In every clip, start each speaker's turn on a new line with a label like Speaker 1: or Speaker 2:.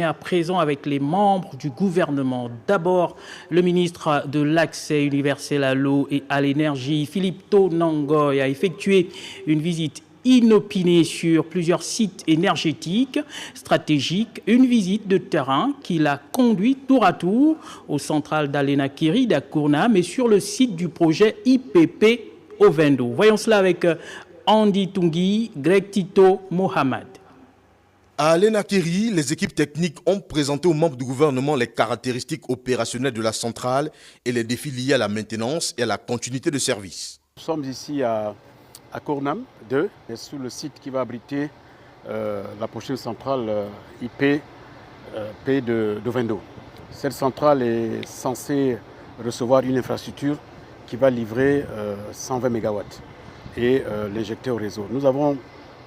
Speaker 1: À présent avec les membres du gouvernement. D'abord, le ministre de l'Accès universel à l'eau et à l'énergie, Philippe Tonangoy, a effectué une visite inopinée sur plusieurs sites énergétiques stratégiques, une visite de terrain qui l'a conduit tour à tour aux centrales d'Aléna-Kiri, d'Akournam et sur le site du projet IPP au Vendo. Voyons cela avec Andy Tungui, Greg Tito, Mohamed.
Speaker 2: À Aléna-Kiri, les équipes techniques ont présenté aux membres du gouvernement les caractéristiques opérationnelles de la centrale et les défis liés à la maintenance et à la continuité de service.
Speaker 3: Nous sommes ici à Akournam 2, sur le site qui va abriter la prochaine centrale IP de Vendo. Cette centrale est censée recevoir une infrastructure qui va livrer 120 MW et l'injecter au réseau. Nous avons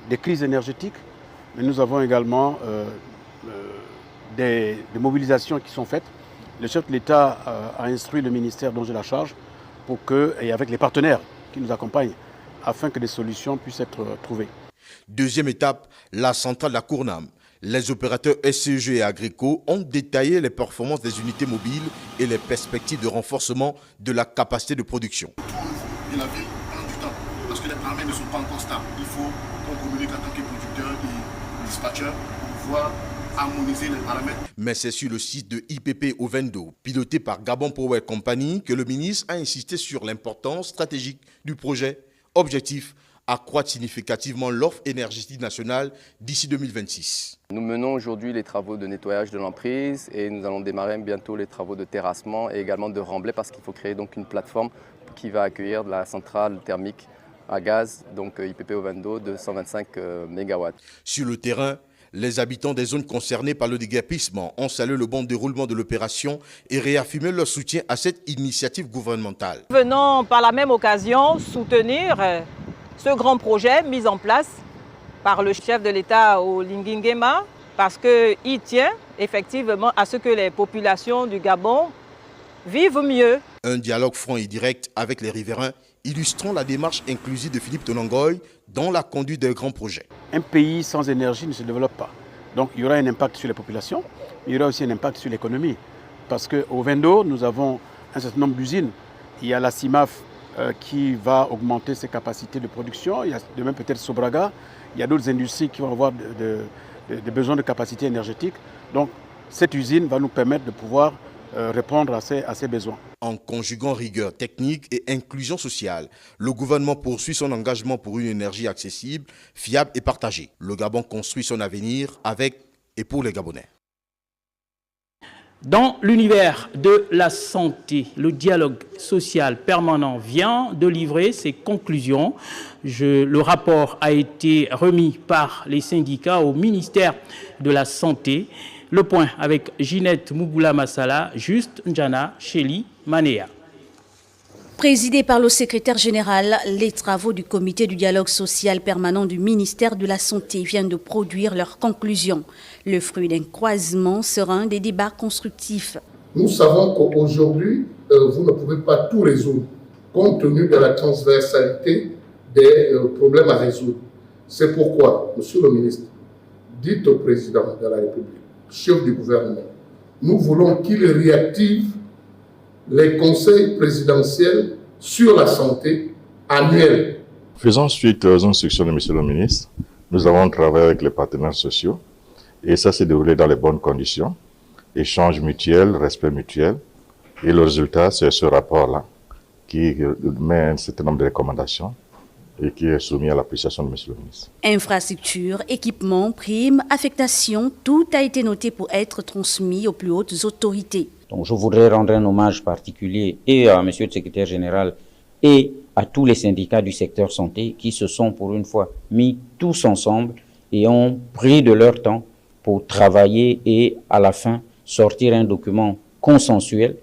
Speaker 3: des crises énergétiques. Mais nous avons également des mobilisations qui sont faites. Le chef de l'État a instruit le ministère dont j'ai la charge pour que, et avec les partenaires qui nous accompagnent, afin que des solutions puissent être trouvées.
Speaker 2: Deuxième étape, la centrale d'Akournam. Les opérateurs SCG et Agrico ont détaillé les performances des unités mobiles et les perspectives de renforcement de la capacité de production.
Speaker 4: Et la ville prend du temps parce que les paramètres ne sont pas encore stables. Il faut qu'on communique en tant que producteur et dispatcher pour pouvoir harmoniser les paramètres.
Speaker 2: Mais c'est sur le site de IPP au Vendo, piloté par Gabon Power Company, que le ministre a insisté sur l'importance stratégique du projet. Objectif, accroître significativement l'offre énergétique nationale d'ici 2026.
Speaker 5: Nous menons aujourd'hui les travaux de nettoyage de l'emprise et nous allons démarrer bientôt les travaux de terrassement et également de remblai parce qu'il faut créer donc une plateforme qui va accueillir la centrale thermique à gaz, donc IPP au Vendo de 125 MW.
Speaker 2: Sur le terrain, les habitants des zones concernées par le déguerpissement ont salué le bon déroulement de l'opération et réaffirmé leur soutien à cette initiative gouvernementale.
Speaker 6: Venons par la même occasion soutenir ce grand projet mis en place par le chef de l'État au Lingingema parce qu'il tient effectivement à ce que les populations du Gabon vivent mieux.
Speaker 2: Un dialogue franc et direct avec les riverains illustrant la démarche inclusive de Philippe Tonangoy dans la conduite des grands projets.
Speaker 3: Un pays sans énergie ne se développe pas. Donc il y aura un impact sur les populations, mais il y aura aussi un impact sur l'économie. Parce qu'au Vendo, nous avons un certain nombre d'usines. Il y a la CIMAF qui va augmenter ses capacités de production. Il y a de même peut-être Sobraga. Il y a d'autres industries qui vont avoir des besoins de capacité énergétique. Donc cette usine va nous permettre de pouvoir répondre à ces besoins.
Speaker 2: En conjuguant rigueur technique et inclusion sociale, le gouvernement poursuit son engagement pour une énergie accessible, fiable et partagée. Le Gabon construit son avenir avec et pour les Gabonais.
Speaker 1: Dans l'univers de la santé, le dialogue social permanent vient de livrer ses conclusions. Le rapport a été remis par les syndicats au ministère de la Santé. Le point avec Ginette Mougoula Massala, Juste Njana, Chéli, Manéa.
Speaker 7: Présidé par le secrétaire général, les travaux du comité du dialogue social permanent du ministère de la Santé viennent de produire leurs conclusions. Le fruit d'un croisement serein des débats constructifs.
Speaker 8: Nous savons qu'aujourd'hui, vous ne pouvez pas tout résoudre, compte tenu de la transversalité des problèmes à résoudre. C'est pourquoi, Monsieur le ministre, dites au président de la République, chef du gouvernement, nous voulons qu'il réactive les conseils présidentiels sur la santé annuels.
Speaker 9: Faisant suite aux instructions de M. le ministre, nous avons travaillé avec les partenaires sociaux et ça s'est déroulé dans les bonnes conditions. Échange mutuel, respect mutuel. Et le résultat, c'est ce rapport-là qui met un certain nombre de recommandations et qui est soumis à l'appréciation de M. le ministre.
Speaker 7: Infrastructures, équipements, primes, affectations, tout a été noté pour être transmis aux plus hautes autorités.
Speaker 10: Donc je voudrais rendre un hommage particulier et à M. le secrétaire général et à tous les syndicats du secteur santé qui se sont pour une fois mis tous ensemble et ont pris de leur temps pour travailler et à la fin sortir un document consensuel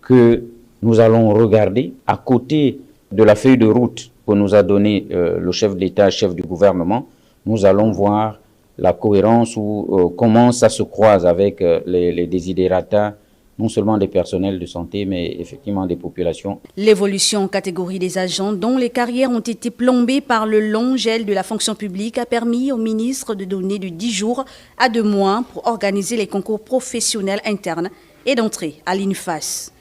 Speaker 10: que nous allons regarder à côté de la feuille de route que nous a donné le chef d'État, chef du gouvernement. Nous allons voir la cohérence ou comment ça se croise avec les desiderata non seulement des personnels de santé, mais effectivement des populations.
Speaker 7: L'évolution en catégorie des agents dont les carrières ont été plombées par le long gel de la fonction publique a permis au ministre de donner de 10 jours à 2 mois pour organiser les concours professionnels internes et d'entrer à l'INFAS.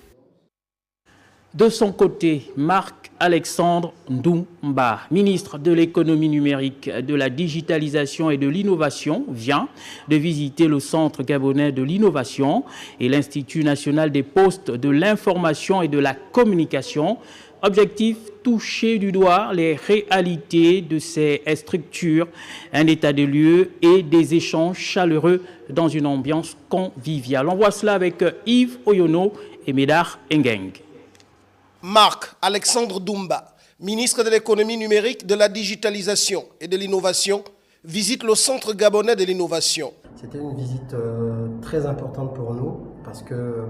Speaker 1: De son côté, Marc-Alexandre Ndoumba, ministre de l'économie numérique, de la digitalisation et de l'innovation, vient de visiter le Centre gabonais de l'innovation et l'Institut national des postes de l'information et de la communication. Objectif, toucher du doigt les réalités de ces structures, un état des lieux et des échanges chaleureux dans une ambiance conviviale. On voit cela avec Yves Oyono et Médard Engeng.
Speaker 11: Marc-Alexandre Ndoumba, ministre de l'économie numérique, de la digitalisation et de l'innovation, visite le Centre gabonais de l'innovation.
Speaker 12: C'était une visite très importante pour nous parce que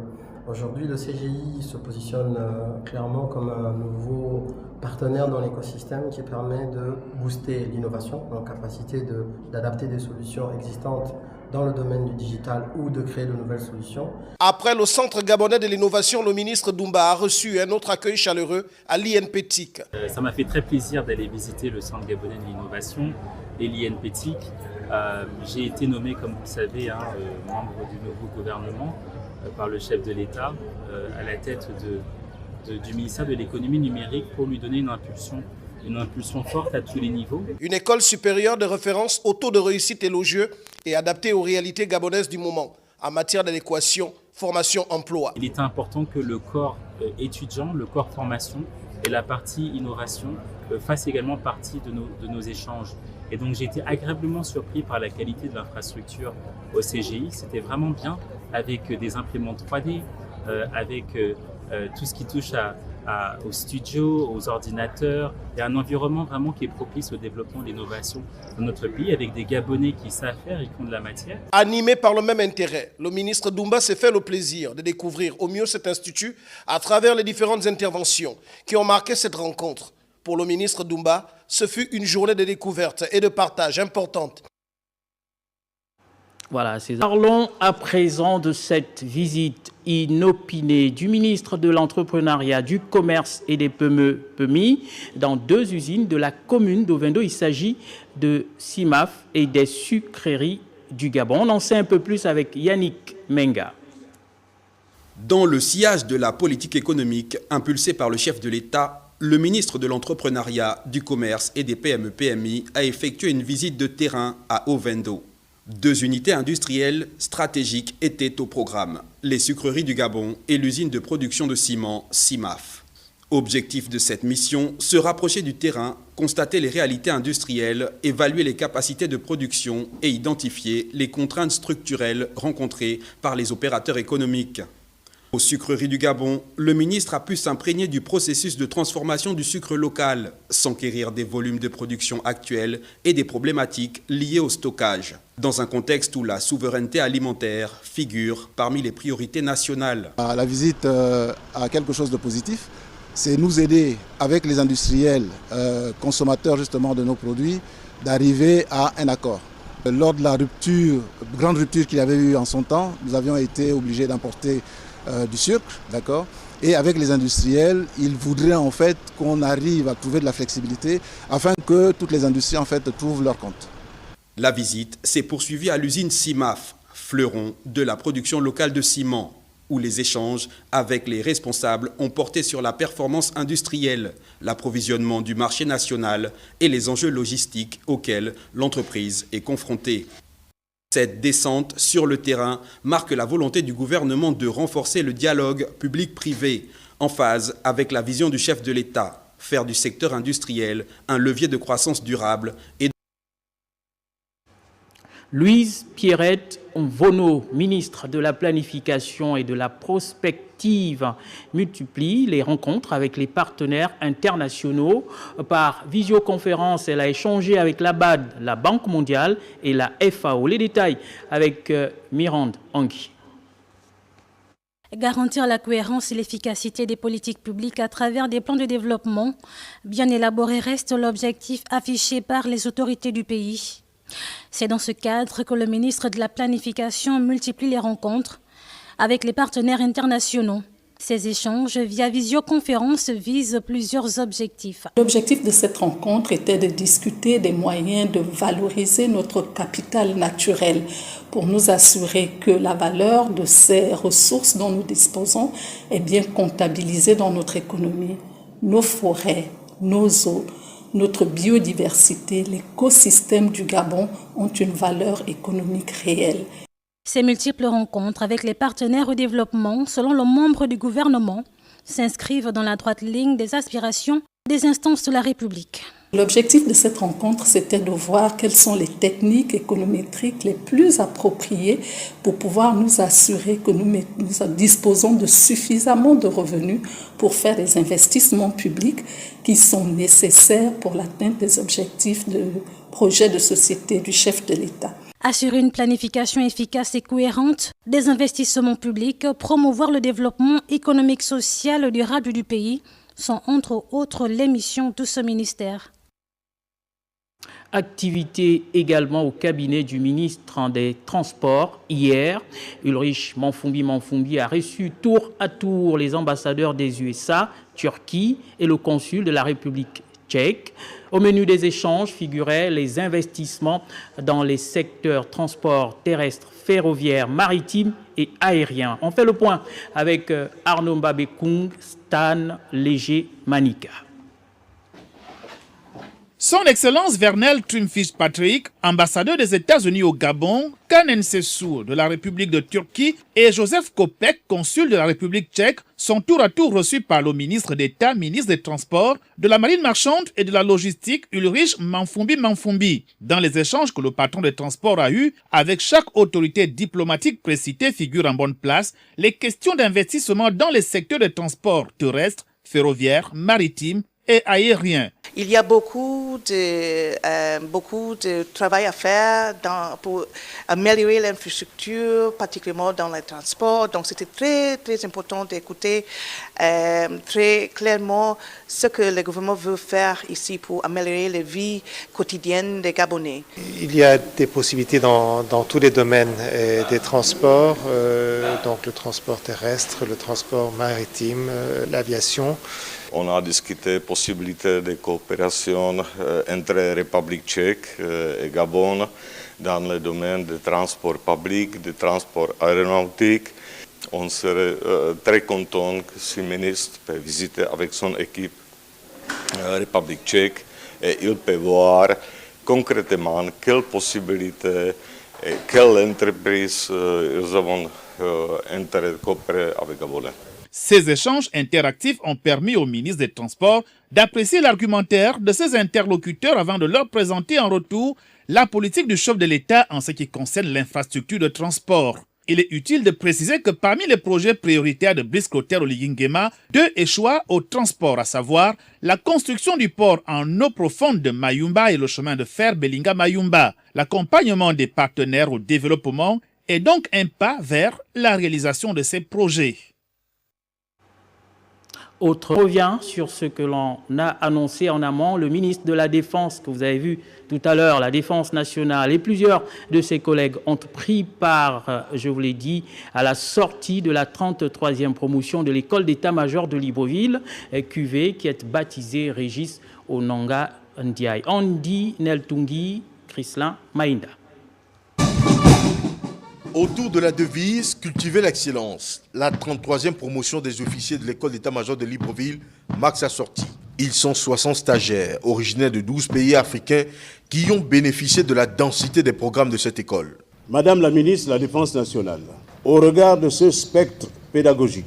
Speaker 12: aujourd'hui le CGI se positionne clairement comme un nouveau partenaire dans l'écosystème qui permet de booster l'innovation, en capacité d'adapter des solutions existantes dans le domaine du digital ou de créer de nouvelles solutions.
Speaker 11: Après le Centre gabonais de l'innovation, le ministre Ndoumba a reçu un autre accueil chaleureux à l'INPTIC.
Speaker 13: Ça m'a fait très plaisir d'aller visiter le Centre gabonais de l'innovation et l'INPTIC. J'ai été nommé, comme vous le savez, membre du nouveau gouvernement par le chef de l'État à la tête du ministère de l'économie numérique pour lui donner une impulsion forte à tous les niveaux.
Speaker 11: Une école supérieure de référence au taux de réussite élogieux et adaptée aux réalités gabonaises du moment en matière d'adéquation, formation, emploi.
Speaker 13: Il était important que le corps étudiant, le corps formation et la partie innovation fassent également partie de nos échanges. Et donc j'ai été agréablement surpris par la qualité de l'infrastructure au CGI. C'était vraiment bien avec des imprimantes 3D, avec tout ce qui touche aux studios, aux ordinateurs, et un environnement vraiment qui est propice au développement de l'innovation dans notre pays, avec des Gabonais qui savent faire et qui ont de la matière.
Speaker 11: Animé par le même intérêt, le ministre Ndoumba s'est fait le plaisir de découvrir au mieux cet institut à travers les différentes interventions qui ont marqué cette rencontre. Pour le ministre Ndoumba, ce fut une journée de découverte et de partage importante.
Speaker 1: Voilà, parlons à présent de cette visite inopinée du ministre de l'Entrepreneuriat, du Commerce et des PME dans 2 usines de la commune d'Ovendo. Il s'agit de CIMAF et des sucreries du Gabon. On en sait un peu plus avec Yannick Menga.
Speaker 14: Dans le sillage de la politique économique impulsée par le chef de l'État, le ministre de l'Entrepreneuriat, du Commerce et des PME-PMI a effectué une visite de terrain à Ovendo. 2 unités industrielles stratégiques étaient au programme, les sucreries du Gabon et l'usine de production de ciment CIMAF. Objectif de cette mission, se rapprocher du terrain, constater les réalités industrielles, évaluer les capacités de production et identifier les contraintes structurelles rencontrées par les opérateurs économiques. Aux sucreries du Gabon, le ministre a pu s'imprégner du processus de transformation du sucre local, s'enquérir des volumes de production actuels et des problématiques liées au stockage, dans un contexte où la souveraineté alimentaire figure parmi les priorités nationales.
Speaker 15: La visite a quelque chose de positif, c'est nous aider avec les industriels, consommateurs justement de nos produits, d'arriver à un accord. Lors de la grande rupture qu'il y avait eu en son temps, nous avions été obligés d'importer du sucre, d'accord. Et avec les industriels, ils voudraient en fait qu'on arrive à trouver de la flexibilité afin que toutes les industries en fait trouvent leur compte.
Speaker 14: La visite s'est poursuivie à l'usine CIMAF, fleuron de la production locale de ciment, où les échanges avec les responsables ont porté sur la performance industrielle, l'approvisionnement du marché national et les enjeux logistiques auxquels l'entreprise est confrontée. Cette descente sur le terrain marque la volonté du gouvernement de renforcer le dialogue public-privé en phase avec la vision du chef de l'État, faire du secteur industriel un levier de croissance durable et
Speaker 1: Louise Pierrette Mvono, ministre de la Planification et de la Prospective, multiplie les rencontres avec les partenaires internationaux. Par visioconférence, elle a échangé avec la BAD, la Banque mondiale et la FAO. Les détails avec Mirande Angui.
Speaker 16: Garantir la cohérence et l'efficacité des politiques publiques à travers des plans de développement bien élaborés reste l'objectif affiché par les autorités du pays. C'est dans ce cadre que le ministre de la Planification multiplie les rencontres avec les partenaires internationaux. Ces échanges via visioconférence visent plusieurs objectifs.
Speaker 17: L'objectif de cette rencontre était de discuter des moyens de valoriser notre capital naturel pour nous assurer que la valeur de ces ressources dont nous disposons est bien comptabilisée dans notre économie. Nos forêts, nos eaux, notre biodiversité, l'écosystème du Gabon ont une valeur économique réelle.
Speaker 16: Ces multiples rencontres avec les partenaires au développement, selon le membre du gouvernement, s'inscrivent dans la droite ligne des aspirations des instances de la République.
Speaker 17: L'objectif de cette rencontre, c'était de voir quelles sont les techniques économétriques les plus appropriées pour pouvoir nous assurer que nous disposons de suffisamment de revenus pour faire des investissements publics qui sont nécessaires pour l'atteinte des objectifs de projet de société du chef de l'État.
Speaker 16: Assurer une planification efficace et cohérente des investissements publics, promouvoir le développement économique, social et durable du pays sont entre autres les missions de ce ministère.
Speaker 1: Activité également au cabinet du ministre des Transports. Hier, Ulrich Manfumbi a reçu tour à tour les ambassadeurs des USA, Turquie et le consul de la République tchèque. Au menu des échanges figuraient les investissements dans les secteurs transport terrestre, ferroviaire, maritime et aérien. On fait le point avec Arnaud Mbabekung, Stan Léger-Manika.
Speaker 18: Son Excellence Vernel Trimfish-Patrick, ambassadeur des États-Unis au Gabon, Kanen Sessou de la République de Turquie et Joseph Kopek, consul de la République tchèque, sont tour à tour reçus par le ministre d'État, ministre des Transports, de la Marine marchande et de la Logistique, Ulrich Manfumbi. Dans les échanges que le patron des Transports a eus avec chaque autorité diplomatique précitée figurent en bonne place les questions d'investissement dans les secteurs de transport terrestre, ferroviaire, maritime et aérien.
Speaker 19: Il y a beaucoup de travail à faire pour améliorer l'infrastructure, particulièrement dans les transports. Donc c'était très, très important d'écouter très clairement ce que le gouvernement veut faire ici pour améliorer la vie quotidienne des Gabonais.
Speaker 20: Il y a des possibilités dans tous les domaines des transports, donc le transport terrestre, le transport maritime, l'aviation.
Speaker 21: On a discuté possibilité de coopération entre République tchèque et Gabon dans le domaine du transport public, du transport aéronautique. On serait très content que ce ministre peut visiter avec son équipe République tchèque et il peut voir concrètement quelles possibilités et quelles entreprises ils ont intérêt de coopérer avec Gabon.
Speaker 18: Ces échanges interactifs ont permis au ministre des Transports d'apprécier l'argumentaire de ses interlocuteurs avant de leur présenter en retour la politique du chef de l'État en ce qui concerne l'infrastructure de transport. Il est utile de préciser que parmi les projets prioritaires de Brice-Clotaire au Lingingema, 2 échoient au transport, à savoir la construction du port en eau profonde de Mayumba et le chemin de fer Belinga-Mayumba. L'accompagnement des partenaires au développement est donc un pas vers la réalisation de ces projets.
Speaker 1: Autre revient sur ce que l'on a annoncé en amont, le ministre de la Défense, que vous avez vu tout à l'heure, la Défense nationale, et plusieurs de ses collègues ont pris part, je vous l'ai dit, à la sortie de la 33e promotion de l'école d'état-major de Libreville, QV, qui est baptisée Régis Onanga Ndiaye. Andy Neltungi, Chrislin Maïnda.
Speaker 2: Autour de la devise « Cultiver l'excellence », la 33e promotion des officiers de l'école d'état-major de Libreville marque sa sortie. Ils sont 60 stagiaires, originaires de 12 pays africains, qui ont bénéficié de la densité des programmes de cette école.
Speaker 22: Madame la ministre de la Défense nationale, au regard de ce spectre pédagogique,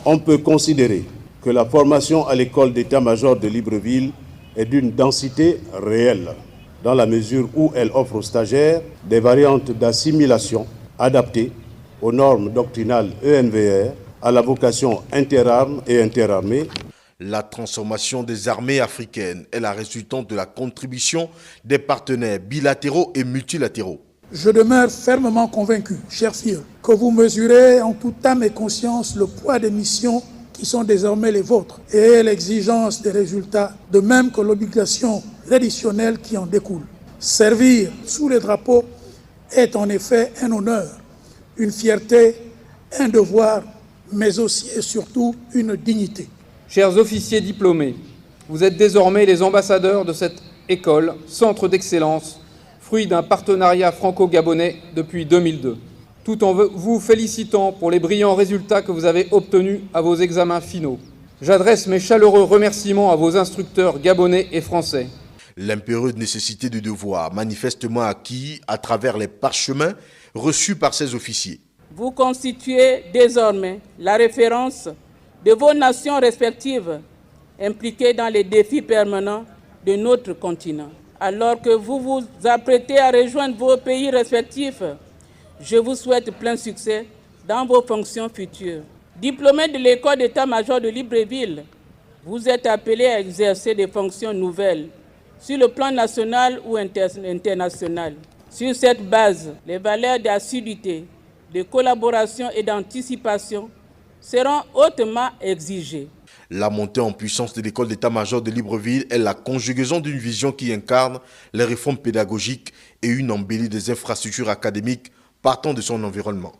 Speaker 22: on peut considérer que la formation à l'école d'état-major de Libreville est d'une densité réelle, dans la mesure où elle offre aux stagiaires des variantes d'assimilation adaptée aux normes doctrinales ENVR, à la vocation interarmes et interarmées.
Speaker 2: La transformation des armées africaines est la résultante de la contribution des partenaires bilatéraux et multilatéraux.
Speaker 23: Je demeure fermement convaincu, chers filles, que vous mesurez en toute âme et conscience le poids des missions qui sont désormais les vôtres et l'exigence des résultats, de même que l'obligation additionnelle qui en découle. Servir sous les drapeaux est en effet un honneur, une fierté un devoir, mais aussi et surtout une dignité.
Speaker 4: Chers officiers diplômés, vous êtes désormais les ambassadeurs de cette école, centre d'excellence, fruit d'un partenariat franco-gabonais depuis 2002. Tout en vous félicitant pour les brillants résultats que vous avez obtenus à vos examens finaux. J'adresse mes chaleureux remerciements à vos instructeurs gabonais et français.
Speaker 2: L'impérieuse nécessité du devoir, manifestement acquis à travers les parchemins reçus par ces officiers.
Speaker 5: Vous constituez désormais la référence de vos nations respectives impliquées dans les défis permanents de notre continent. Alors que vous vous apprêtez à rejoindre vos pays respectifs, je vous souhaite plein succès dans vos fonctions futures. Diplômé de l'école d'état-major de Libreville, vous êtes appelé à exercer des fonctions nouvelles sur le plan national ou international. Sur cette base, les valeurs d'assiduité, de collaboration et d'anticipation seront hautement exigées.
Speaker 2: La montée en puissance de l'école d'état-major de Libreville est la conjugaison d'une vision qui incarne les réformes pédagogiques et une embellie des infrastructures académiques partant de son environnement.